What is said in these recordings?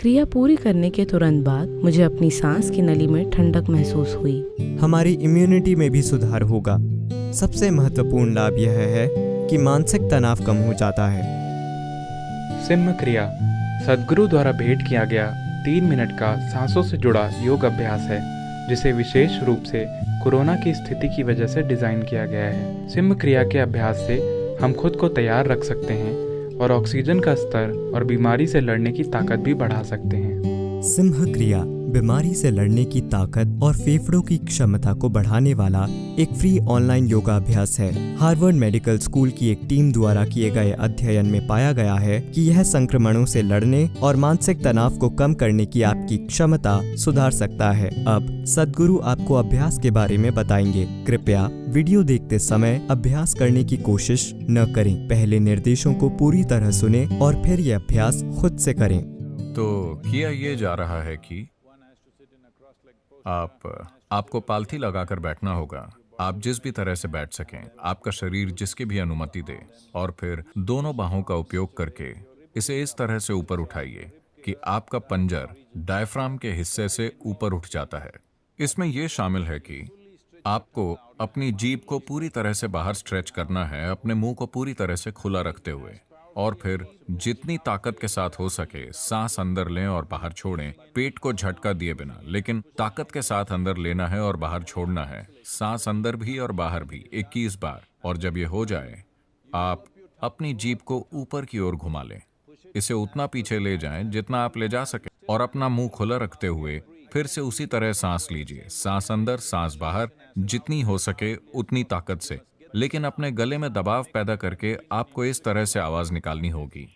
क्रिया पूरी करने के तुरंत बाद मुझे अपनी सांस की नली में ठंडक महसूस हुई। हमारी इम्यूनिटी में भी सुधार होगा। सबसे महत्वपूर्ण लाभ यह है कि मानसिक तनाव कम हो जाता है। सिम्ह क्रिया सद्गुरु द्वारा भेंट किया गया 3 मिनट का सांसों से जुड़ा योग अभ्यास है, जिसे विशेष रूप से कोरोना की स्थिति की वजह से डिज़ाइन किया गया है। सिम्ह क्रिया के अभ्यास से हम खुद को तैयार रख सकते हैं और ऑक्सीजन का स्तर और बीमारी से लड़ने की ताकत भी बढ़ा सकते हैं। सिम्ह क्रिया बीमारी से लड़ने की ताकत और फेफड़ों की क्षमता को बढ़ाने वाला एक फ्री ऑनलाइन योगा अभ्यास है। हार्वर्ड मेडिकल स्कूल की एक टीम द्वारा किए गए अध्ययन में पाया गया है कि यह संक्रमणों से लड़ने और मानसिक तनाव को कम करने की आपकी क्षमता सुधार सकता है। अब सद्गुरु आपको अभ्यास के बारे में बताएंगे। कृपया वीडियो देखते समय अभ्यास करने की कोशिश न करें। पहले निर्देशों को पूरी तरह सुने और फिर ये अभ्यास खुद से करें। तो किया ये जा रहा है कि आपको पालथी लगाकर बैठना होगा। आप जिस भी तरह से बैठ सकें, आपका शरीर जिसकी भी अनुमति दे, और फिर दोनों बाहों का उपयोग करके इसे इस तरह से ऊपर उठाइए कि आपका पंजर डायफ्राम के हिस्से से ऊपर उठ जाता है। इसमें यह शामिल है कि आपको अपनी जीभ को पूरी तरह से बाहर स्ट्रेच करना है, अपने मुंह को पूरी तरह से खुला रखते हुए, और फिर जितनी ताकत के साथ हो सके सांस अंदर लें और बाहर छोड़ें, पेट को झटका दिए बिना, लेकिन ताकत के साथ अंदर लेना है और बाहर छोड़ना है। सांस अंदर भी और बाहर भी 21 बार। और जब ये हो जाए, आप अपनी जीभ को ऊपर की ओर घुमा लें। इसे उतना पीछे ले जाएं जितना आप ले जा सके, और अपना मुंह खुला रखते हुए फिर से उसी तरह सांस लीजिए। सांस अंदर, सांस बाहर, जितनी हो सके उतनी ताकत से, लेकिन अपने गले में दबाव पैदा करके आपको इस तरह से आवाज निकालनी होगी।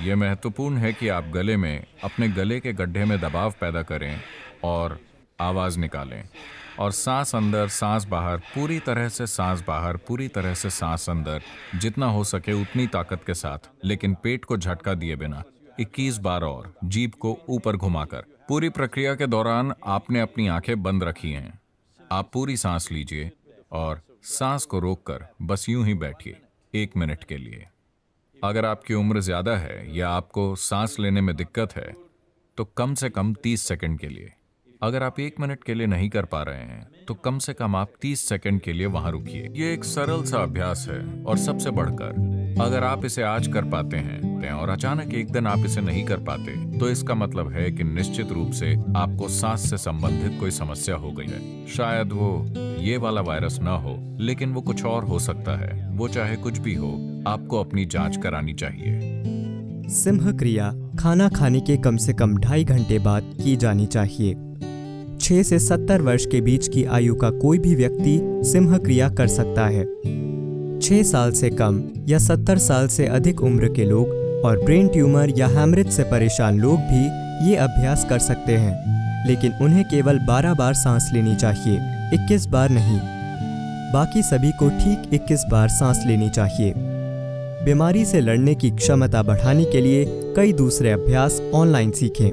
यह महत्वपूर्ण है कि आप गले में, अपने गले के गड्ढे में दबाव पैदा करें और आवाज निकालें। और सांस अंदर, सांस बाहर, पूरी तरह से सांस बाहर, पूरी तरह से सांस अंदर, जितना हो सके उतनी ताकत के साथ, लेकिन पेट को झटका दिए बिना 21 बार और जीभ को ऊपर घुमाकर। पूरी प्रक्रिया के दौरान आपने अपनी आंखें बंद रखी हैं। आप पूरी सांस लीजिए और सांस को रोककर बस यूं ही बैठिए 1 मिनट के लिए। अगर आपकी उम्र ज्यादा है या आपको सांस लेने में दिक्कत है तो कम से कम 30 सेकंड के लिए। अगर आप 1 मिनट के लिए नहीं कर पा रहे हैं तो कम से कम आप 30 सेकंड के लिए वहां रुकिए। ये एक सरल सा अभ्यास है, और सबसे बढ़कर अगर आप इसे आज कर पाते हैं और अचानक एक दिन आप इसे नहीं कर पाते, तो इसका मतलब है कि निश्चित रूप से आपको सांस से संबंधित कोई समस्या हो गई है। शायद वो ये वाला वायरस ना हो, लेकिन वो कुछ और हो सकता है। वो चाहे कुछ भी हो, आपको अपनी जांच करानी चाहिए। सिम्ह क्रिया खाना खाने के कम से कम 2.5 घंटे बाद की जानी चाहिए। 6 से 70 वर्ष के बीच की आयु का कोई भी व्यक्ति सिम्ह क्रिया कर सकता है। 6 साल से कम या 70 साल से अधिक उम्र के लोग और ब्रेन ट्यूमर या हैमरेज से परेशान लोग भी ये अभ्यास कर सकते हैं, लेकिन उन्हें केवल 12 बार सांस लेनी चाहिए, 21 बार नहीं। बाकी सभी को ठीक 21 बार सांस लेनी चाहिए। बीमारी से लड़ने की क्षमता बढ़ाने के लिए कई दूसरे अभ्यास ऑनलाइन सीखें।